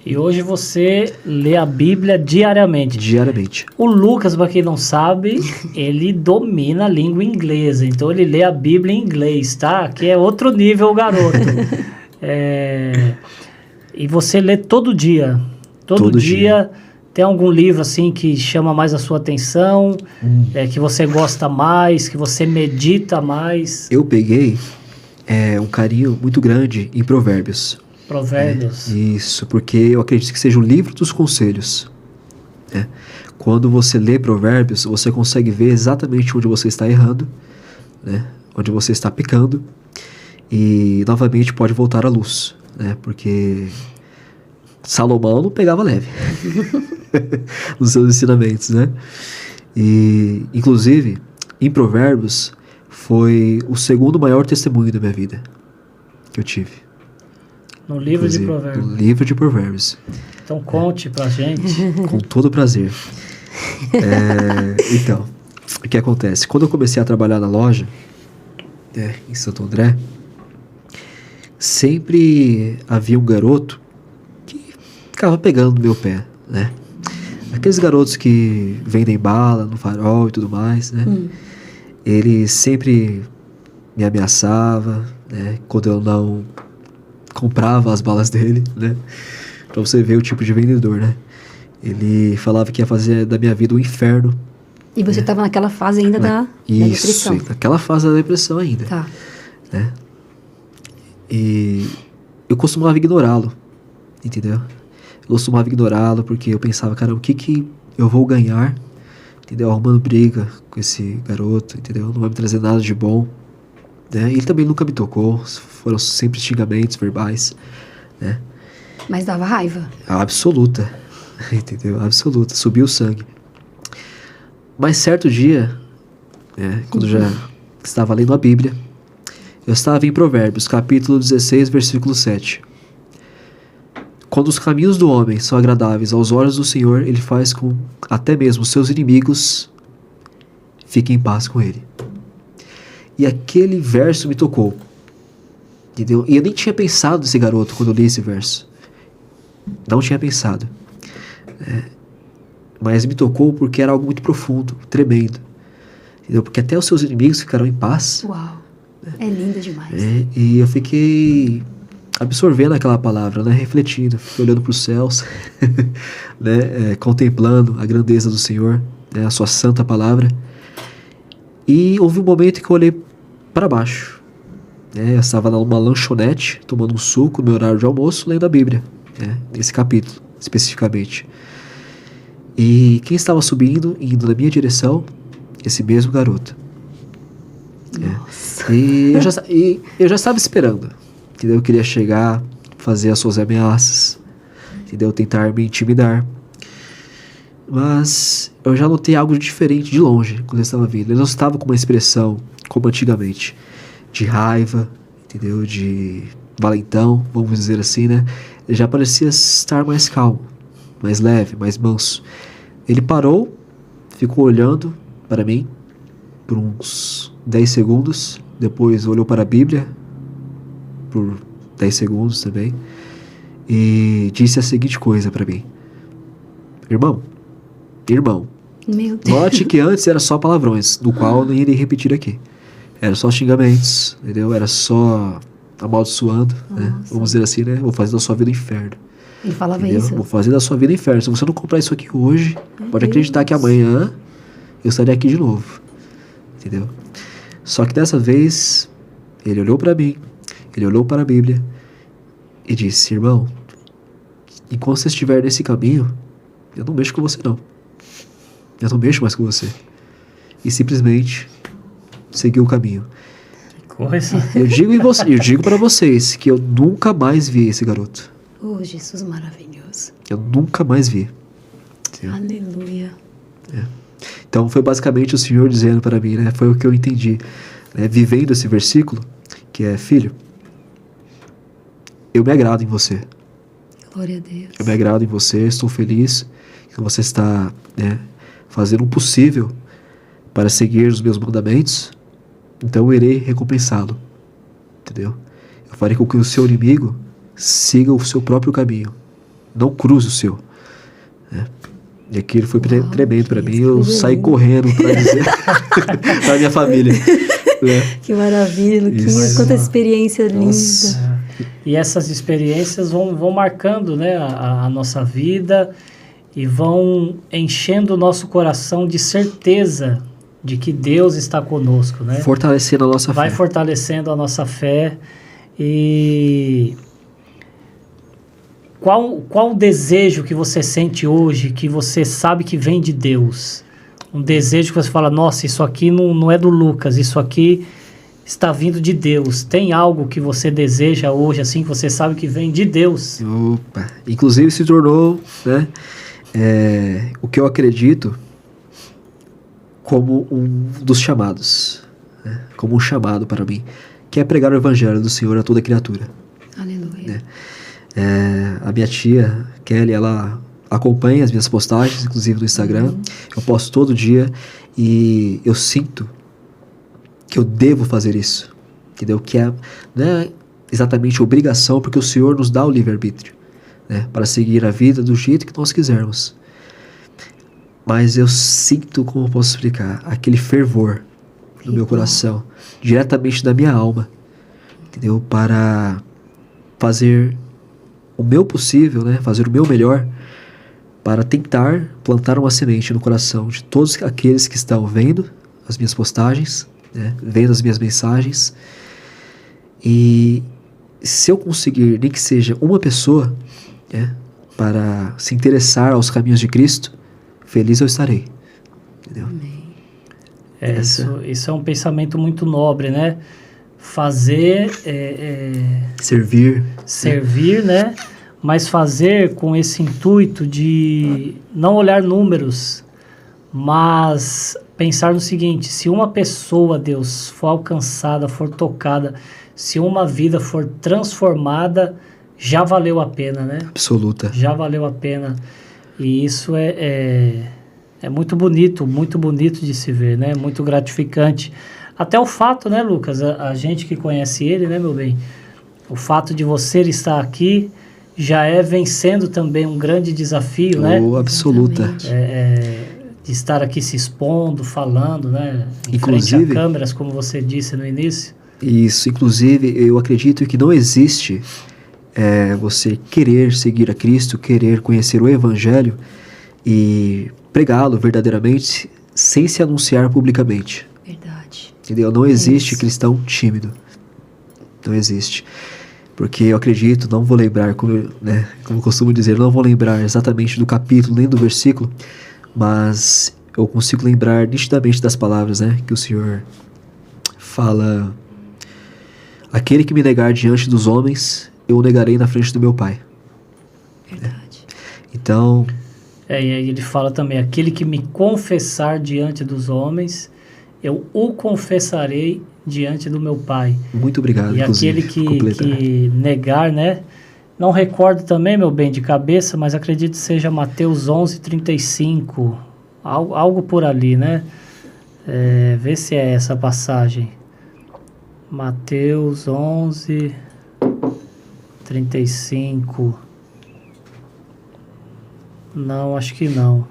E hoje você lê a Bíblia diariamente. Diariamente. O Lucas, para quem não sabe, ele domina a língua inglesa. Então ele lê a Bíblia em inglês, tá? Que é outro nível, garoto. E você lê todo dia Todo dia tem algum livro assim que chama mais a sua atenção, que você gosta mais, que você medita mais? Eu peguei um carinho muito grande em Provérbios. Provérbios. Isso, porque eu acredito que seja o livro dos conselhos. Quando você lê Provérbios, você consegue ver exatamente onde você está errando, né? Onde você está pecando, e novamente pode voltar à luz, né? Porque Salomão não pegava leve nos seus ensinamentos, né? E, inclusive, em Provérbios, foi o segundo maior testemunho da minha vida que eu tive. No livro de Provérbios. No livro de Provérbios. Então conte pra gente. Com todo prazer. Então, o que acontece? Quando eu comecei a trabalhar na loja, em Santo André, sempre havia um garoto que ficava pegando no meu pé, né? Aqueles garotos que vendem bala no farol e tudo mais, né? Ele sempre me ameaçava, né? Quando eu não comprava as balas dele, né? Pra você ver o tipo de vendedor, né? Ele falava que ia fazer da minha vida um inferno. E você estava naquela fase ainda da depressão. Isso, naquela fase da depressão ainda. Tá. Né? E eu costumava ignorá-lo, entendeu? Eu costumava ignorá-lo porque eu pensava, cara, o que eu vou ganhar, entendeu? Arrumando briga com esse garoto, entendeu? Não vai me trazer nada de bom, né? Ele também nunca me tocou, foram sempre xingamentos verbais, né? Mas dava raiva. Absoluta, entendeu? Absoluta, subiu o sangue. Mas certo dia, quando já estava lendo a Bíblia, eu estava em Provérbios, capítulo 16, versículo 7. Quando os caminhos do homem são agradáveis aos olhos do Senhor, ele faz com até mesmo seus inimigos fiquem em paz com ele. E aquele verso me tocou, entendeu? E eu nem tinha pensado nesse garoto quando eu li esse verso. Não tinha pensado. Mas me tocou porque era algo muito profundo, tremendo. Entendeu? Porque até os seus inimigos ficarão em paz. Uau, é lindo demais. E eu fiquei absorvendo aquela palavra, né? Refletindo, fiquei olhando para os céus, né? Contemplando a grandeza do Senhor, né? A sua santa palavra. E houve um momento que eu olhei para baixo. Eu estava numa lanchonete, tomando um suco no meu horário de almoço, lendo a Bíblia, nesse capítulo, especificamente. E quem estava subindo, indo na minha direção, esse mesmo garoto. Nossa. E eu já estava esperando, entendeu? Eu queria chegar, fazer as suas ameaças, entendeu? Tentar me intimidar. Mas eu já notei algo diferente de longe quando ele estava vindo. Ele não estava com uma expressão como antigamente, de raiva, entendeu? De valentão, vamos dizer assim, né? Ele já parecia estar mais calmo, mais leve, mais manso. Ele parou, ficou olhando para mim por uns 10 segundos, depois olhou para a Bíblia por 10 segundos também e disse a seguinte coisa para mim: irmão, Meu Deus. note que antes era só palavrões, do qual eu não irei repetir aqui. Era só xingamentos, entendeu? Era só amaldiçoando, né? Vamos dizer assim, né? Vou fazer da sua vida um inferno. Ele falava Entendeu? isso. Vou fazer da sua vida um inferno. Se você não comprar isso aqui hoje, pode acreditar que amanhã eu estarei aqui de novo. Entendeu? Só que dessa vez, ele olhou para mim, ele olhou para a Bíblia e disse: irmão, enquanto você estiver nesse caminho, eu não mexo com você não. Eu não mexo mais com você. E simplesmente seguiu o caminho. Coisa. Eu digo para vocês que eu nunca mais vi esse garoto. Oh, Jesus maravilhoso. Eu nunca mais vi. Aleluia. Então foi basicamente o Senhor dizendo para mim, né? Foi o que eu entendi, né? Vivendo esse versículo, que é: filho, eu me agrado em você. Glória a Deus. Eu me agrado em você, estou feliz que você está, né, fazendo o possível para seguir os meus mandamentos. Então eu irei recompensá-lo. Entendeu? Eu farei com que o seu inimigo siga o seu próprio caminho, não cruze o seu. E aquilo foi tremendo para mim. Eu saí correndo para dizer para minha família. Que maravilha, Luquinhas. Quanta experiência linda. Nossa. E essas experiências vão marcando, né, a nossa vida e vão enchendo o nosso coração de certeza de que Deus está conosco, né? Fortalecendo a nossa fé. Vai fortalecendo a nossa fé. E qual o desejo que você sente hoje, que você sabe que vem de Deus? Um desejo que você fala, nossa, isso aqui não é do Lucas, isso aqui está vindo de Deus. Tem algo que você deseja hoje, assim, que você sabe que vem de Deus? Opa! Inclusive se tornou, né, o que eu acredito como um dos chamados, né, como um chamado para mim, que é pregar o evangelho do Senhor a toda criatura. Aleluia. A minha tia, Kelly, ela acompanha as minhas postagens, inclusive no Instagram. Eu posto todo dia e eu sinto que eu devo fazer isso, entendeu? Que não é exatamente obrigação, porque o Senhor nos dá o livre-arbítrio, né, para seguir a vida do jeito que nós quisermos. Mas eu sinto, como eu posso explicar, aquele fervor no meu coração, diretamente da minha alma, entendeu? Para fazer o meu possível, né, fazer o meu melhor para tentar plantar uma semente no coração de todos aqueles que estão vendo as minhas postagens, né, vendo as minhas mensagens. E se eu conseguir, nem que seja uma pessoa, né, para se interessar aos caminhos de Cristo, feliz eu estarei. Entendeu? Amém. Isso é um pensamento muito nobre, né? Fazer... Servir, né? Mas fazer com esse intuito de não olhar números, mas pensar no seguinte: se uma pessoa, Deus, for alcançada, for tocada, se uma vida for transformada, já valeu a pena, né? Absoluta. Já valeu a pena. E isso é muito bonito de se ver, né? Muito gratificante. Até o fato, né, Lucas, a gente que conhece ele, né, meu bem, o fato de você estar aqui já é vencendo também um grande desafio, né? Absoluta. De estar aqui se expondo, falando, né? Em inclusive, frente a câmeras, como você disse no início. Isso, inclusive, eu acredito que não existe você querer seguir a Cristo, querer conhecer o Evangelho e pregá-lo verdadeiramente sem se anunciar publicamente. Verdade. Entendeu? Não existe cristão tímido. Não existe. Porque eu acredito, não vou lembrar, como eu costumo dizer, não vou lembrar exatamente do capítulo nem do versículo, mas eu consigo lembrar nitidamente das palavras, né, que o Senhor fala: aquele que me negar diante dos homens, eu o negarei na frente do meu Pai. Verdade. Então... E aí ele fala também: aquele que me confessar diante dos homens, eu o confessarei diante do meu Pai. Muito obrigado. E aquele que negar, né? Não recordo também, meu bem, de cabeça, mas acredito que seja Mateus 11:35, algo por ali, né? Vê se é essa passagem. Mateus 11:35. Não, acho que não.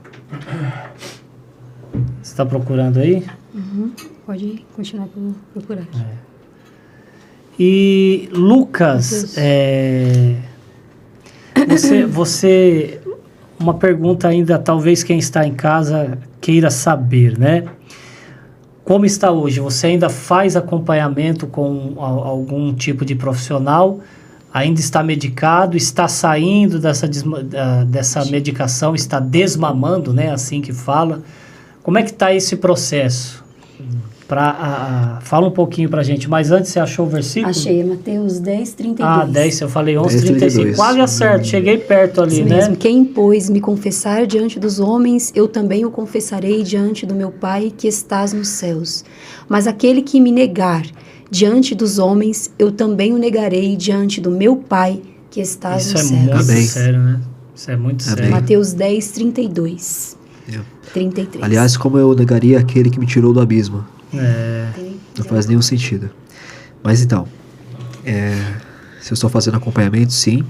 Você está procurando aí? Uhum. Pode continuar procurando. E Lucas, você, uma pergunta ainda, talvez quem está em casa queira saber, né? Como está hoje? Você ainda faz acompanhamento com algum tipo de profissional? Ainda está medicado? Está saindo dessa medicação? Está desmamando, né? Assim que fala. Como é que está esse processo? Fala um pouquinho pra gente, mas antes você achou o versículo? Achei, é Mateus 10:32. 10, eu falei 11:35. Quase acerto, cheguei perto ali, isso né? Mesmo. Quem, pois, me confessar diante dos homens, eu também o confessarei diante do meu Pai que estás nos céus. Mas aquele que me negar diante dos homens, eu também o negarei diante do meu Pai que estás nos céus. Isso é muito sério, né? Isso é muito sério. Mateus 10:32. 33. Aliás, como eu negaria aquele que me tirou do abismo? Não faz nenhum sentido. Mas então, se eu estou fazendo acompanhamento, sim.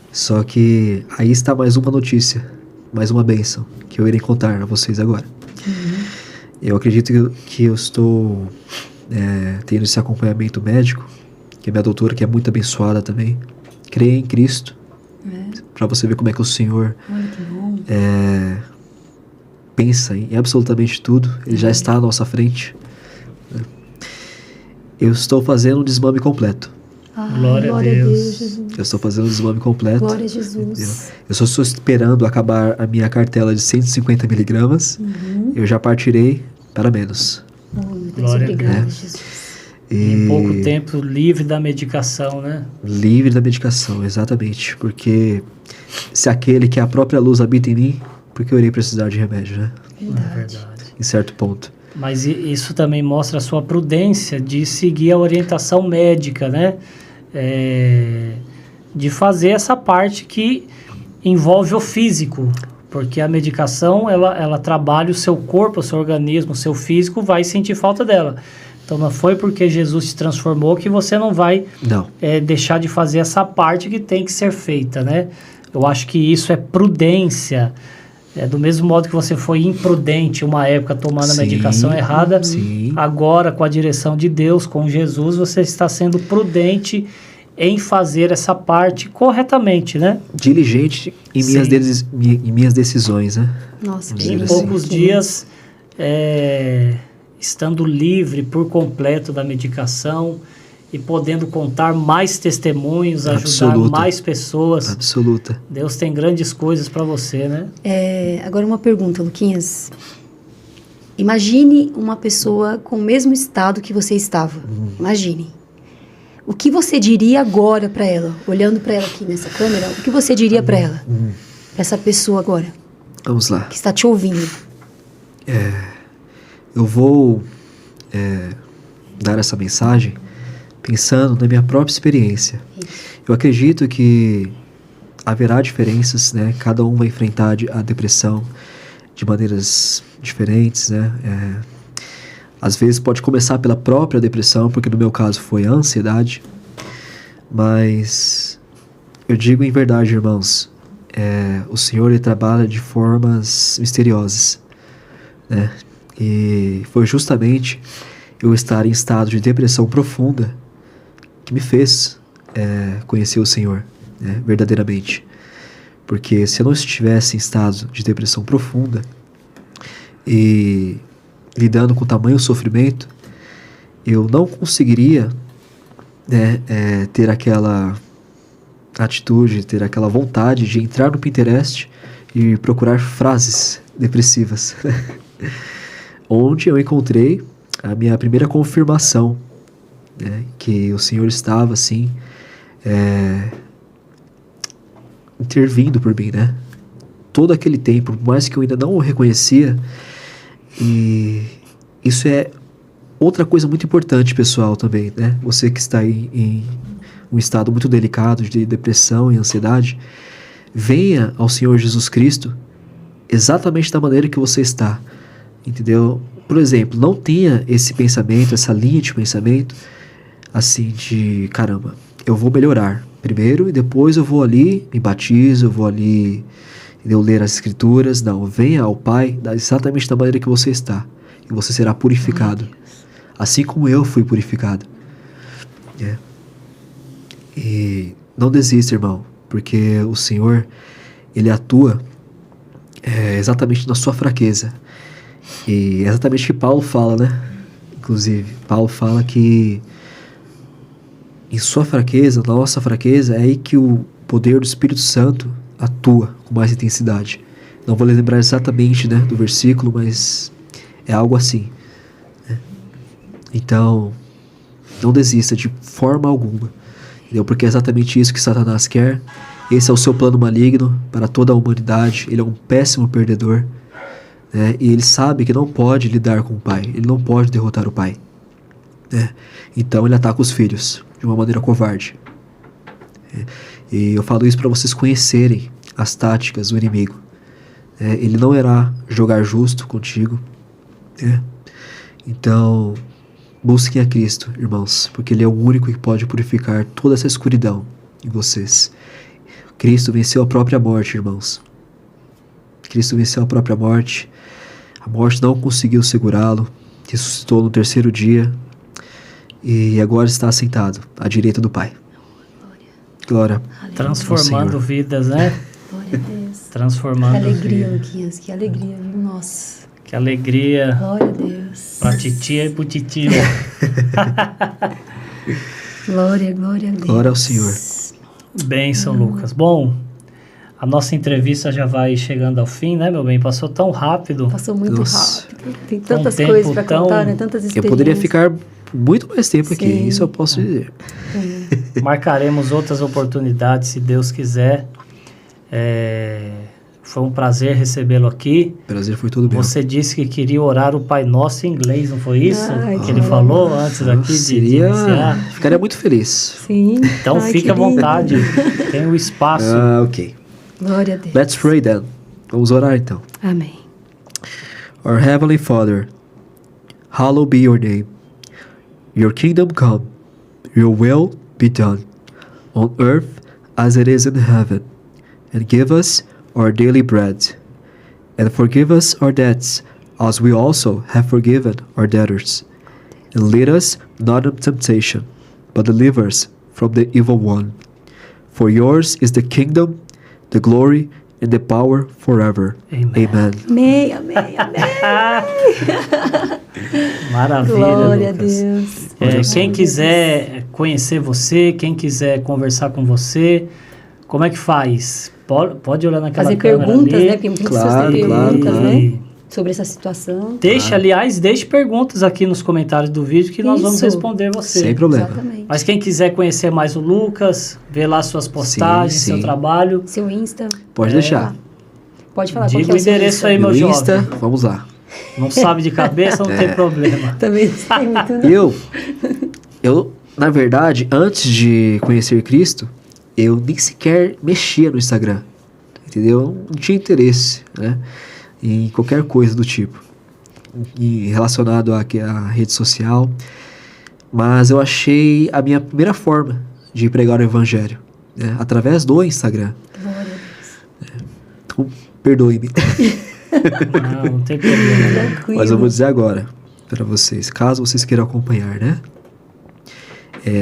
Só que aí está mais uma notícia, mais uma bênção, que eu irei contar a vocês agora. Eu acredito que eu estou tendo esse acompanhamento médico, que é minha doutora, que é muito abençoada também. Creia em Cristo, para você ver como é que o Senhor pensa em absolutamente tudo. Ele já está à nossa frente. Eu estou fazendo um desmame completo. Glória a Deus. Jesus. Eu estou fazendo um desmame completo. Glória a Jesus. Eu só estou esperando acabar a minha cartela de 150 miligramas. Eu já partirei para menos. Oh, meu Deus, Glória a obrigada, Deus. Jesus. Em pouco tempo, livre da medicação, né? Livre da medicação, exatamente. Porque se aquele que é a própria luz habita em mim, por que eu irei precisar de remédio, né? É verdade. Em certo ponto. Mas isso também mostra a sua prudência de seguir a orientação médica, né? De fazer essa parte que envolve o físico. Porque a medicação, ela trabalha o seu corpo, o seu organismo, o seu físico vai sentir falta dela. Então não foi porque Jesus te transformou que você não vai deixar de fazer essa parte que tem que ser feita, né? Eu acho que isso é prudência. Do mesmo modo que você foi imprudente uma época tomando a medicação errada, agora com a direção de Deus, com Jesus, você está sendo prudente em fazer essa parte corretamente, né? Diligente em minhas decisões, né? Nossa, em poucos dias, estando livre por completo da medicação e podendo contar mais testemunhos, ajudar mais pessoas. Absoluta. Deus tem grandes coisas para você, né? Agora uma pergunta, Luquinhas. Imagine uma pessoa com o mesmo estado que você estava. Imagine. O que você diria agora para ela? Olhando para ela aqui nessa câmera, o que você diria para ela? Pra essa pessoa agora. Vamos lá. Que está te ouvindo. Eu vou dar essa mensagem pensando na minha própria experiência. Eu acredito que haverá diferenças, né? Cada um vai enfrentar a depressão de maneiras diferentes, né? Às vezes pode começar pela própria depressão, porque no meu caso foi a ansiedade. Mas eu digo em verdade, irmãos, o Senhor ele trabalha de formas misteriosas, né? E foi justamente eu estar em estado de depressão profunda que me fez conhecer o Senhor, né, verdadeiramente. Porque se eu não estivesse em estado de depressão profunda e lidando com tamanho sofrimento, eu não conseguiria, né, ter aquela atitude, ter aquela vontade de entrar no Pinterest e procurar frases depressivas. Onde eu encontrei a minha primeira confirmação, né, que o Senhor estava assim intervindo por mim, né? Todo aquele tempo, por mais que eu ainda não o reconhecia. E isso é outra coisa muito importante, pessoal, também, né? Você que está em um estado muito delicado de depressão e ansiedade, venha ao Senhor Jesus Cristo exatamente da maneira que você está, entendeu? Por exemplo, não tenha esse pensamento, essa linha de pensamento assim de, caramba, eu vou melhorar primeiro e depois eu vou ali, me batizo, eu vou ali, entendeu, ler as escrituras. Não, venha ao Pai exatamente da maneira que você está e você será purificado, assim como eu fui purificado. E não desista, irmão, porque o Senhor ele atua exatamente na sua fraqueza. E é exatamente o que Paulo fala, né? Inclusive, Paulo fala que em sua fraqueza, na nossa fraqueza, é aí que o poder do Espírito Santo atua com mais intensidade. Não vou lembrar exatamente, né, do versículo, mas é algo assim, né? Então, não desista de forma alguma, entendeu? Porque é exatamente isso que Satanás quer. Esse é o seu plano maligno para toda a humanidade. Ele é um péssimo perdedor, né? E ele sabe que não pode lidar com o Pai. Ele não pode derrotar o Pai, né? Então ele ataca os filhos de uma maneira covarde. E eu falo isso para vocês conhecerem as táticas do inimigo. Ele não irá jogar justo contigo, né? Então busquem a Cristo, irmãos, porque Ele é o único que pode purificar toda essa escuridão em vocês. Cristo venceu a própria morte, irmãos. Cristo venceu a própria morte. A morte não conseguiu segurá-lo. Ressuscitou no terceiro dia. e agora está assentado à direita do Pai. Glória. Transformando vidas, né? Glória a Deus. Transformando Que alegria, vidas. Luquinhas, que alegria, viu? Nossa. Que alegria Glória a Deus. pra titia e pro titio. Glória, glória a Deus. Glória ao Senhor. Bênção, Lucas. Bom, a nossa entrevista já vai chegando ao fim, né, meu bem? Passou tão rápido. Passou muito Nossa. rápido. Tem tantas tempo coisas para tão- contar, né? Tantas experiências. Eu poderia ficar muito mais tempo aqui, Sim. isso eu posso dizer. Marcaremos outras oportunidades, se Deus quiser. Foi um prazer recebê-lo aqui. Prazer foi todo meu. Você disse que queria orar o Pai Nosso em inglês, não foi isso? Ai, que que ele bom. falou antes daqui de iniciar. Ficaria muito feliz. Sim. Então Ai, fique à que lindo. vontade, tem o espaço. Ok. Glória a Deus. Let's pray then. Vamos orar então. Amém. Our Heavenly Father, hallowed be your name. Your kingdom come, your will be done, on earth as it is in heaven. And give us our daily bread. And forgive us our debts, as we also have forgiven our debtors. And lead us not into temptation, but deliver us from the evil one. For yours is the kingdom, the glory, and the power forever. Amen. Amen. Amém, amém, amém. Maravilha, Glória a Lucas. Deus. Quem quiser conhecer você, quem quiser conversar com você, como é que faz? Pode olhar naquela Fazer câmera perguntas, ali. né? Porque muitas Claro, pessoas têm claro, perguntas, claro. né? Sobre essa situação. Deixe, aliás, deixe perguntas aqui nos comentários do vídeo que nós vamos Isso. responder você. Sem problema. Exatamente. Mas quem quiser conhecer mais o Lucas, ver lá suas postagens, Sim, seu sim. trabalho, Seu Insta. Pode deixar. Pode falar diga qual que é o o seu endereço Insta. aí, meu Meu Insta, jovem. vamos lá. Não sabe de cabeça, não tem problema. Também sei muito, né? Eu, na verdade, antes de conhecer Cristo, eu nem sequer mexia no Instagram, entendeu? Eu não tinha interesse, né, em qualquer coisa do tipo, relacionado à rede social, mas eu achei a minha primeira forma de pregar o Evangelho, né, através do Instagram. Glória a Deus. Então, perdoe-me. Não tem problema. Tranquilo. Mas eu vou dizer agora para vocês, caso vocês queiram acompanhar, né?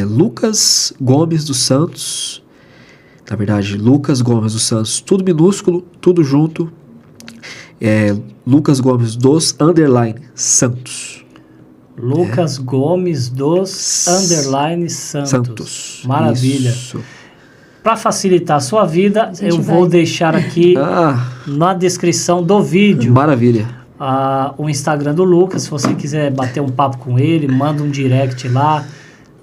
Lucas Gomes dos Santos. Na verdade, Lucas Gomes dos Santos, tudo minúsculo, tudo junto. Lucas Gomes dos _Santos. Lucas Gomes dos _Santos. Maravilha. Isso. Para facilitar a sua vida, gente eu vai. vou deixar aqui Ah, na descrição do vídeo maravilha. o Instagram do Lucas. Se você quiser bater um papo com ele, manda um direct lá.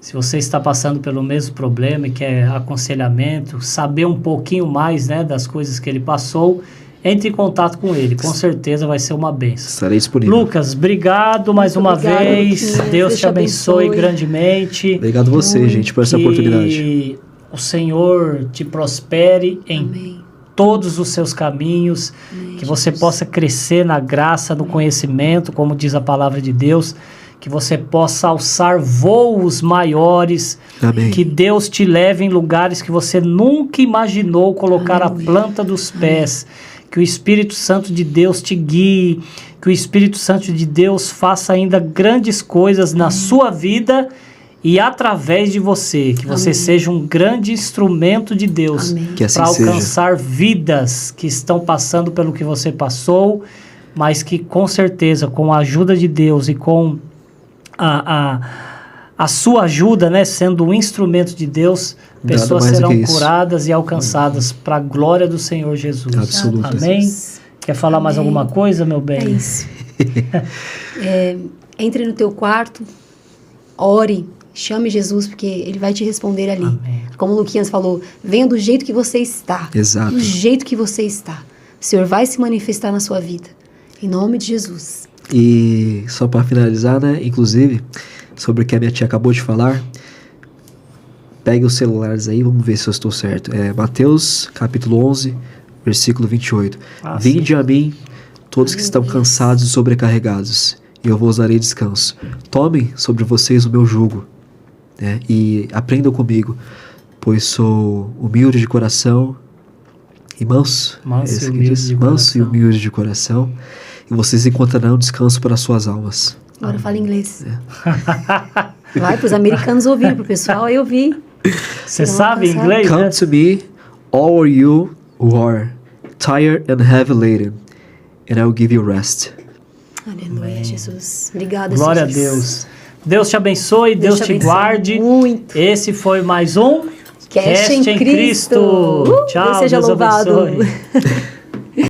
Se você está passando pelo mesmo problema e quer aconselhamento, saber um pouquinho mais, né, das coisas que ele passou, entre em contato com ele. Com certeza vai ser uma bênção. Estarei disponível. Lucas, obrigado mais uma obrigada, vez. Luquinhas. Deus te abençoe grandemente. Obrigado a você, gente, por essa oportunidade. Que o Senhor te prospere em Amém. todos os seus caminhos, que você possa crescer na graça, no conhecimento, como diz a palavra de Deus, que você possa alçar voos maiores, Amém. que Deus te leve em lugares que você nunca imaginou colocar a planta dos pés, que o Espírito Santo de Deus te guie, que o Espírito Santo de Deus faça ainda grandes coisas na sua vida e através de você, que você seja um grande instrumento de Deus Amém. Que assim para seja. alcançar vidas que estão passando pelo que você passou, mas que com certeza, com a ajuda de Deus e com a sua ajuda, né, sendo um instrumento de Deus, Nada pessoas mais do serão que isso. curadas e alcançadas para a glória do Senhor Jesus. Absoluta. Amém? Quer falar mais Amém. alguma coisa, meu bem? É isso. Entre no teu quarto, ore, chame Jesus, porque ele vai te responder ali. Amém. Como o Luquinhas falou, venha do jeito que você está. Exato. Do jeito que você está. O Senhor vai se manifestar na sua vida. Em nome de Jesus. E só para finalizar, né, inclusive, sobre o que a minha tia acabou de falar, pegue os celulares aí, vamos ver se eu estou certo. Mateus, capítulo 11, versículo 28. Vinde a mim, todos que estão cansados e sobrecarregados, e eu vos darei descanso. Tomem sobre vocês o meu jugo, né, e aprendam comigo, pois sou humilde de coração e manso. Manso É isso e que humilde diz, de manso e coração. humilde de coração, e vocês encontrarão descanso para suas almas. Agora fala inglês. Vai para os americanos ouvirem, para o pessoal aí ouvir. Você sabe inglês, Come né? to me, all you who are tired and heavy laden, and I will give you rest. Aleluia, Jesus. Obrigada, Glória Jesus. a Deus. Deus te abençoe, Deus te abençoe guarde. muito. Esse foi mais um Cast em Cristo. Tchau, Deus seja Deus louvado. abençoe.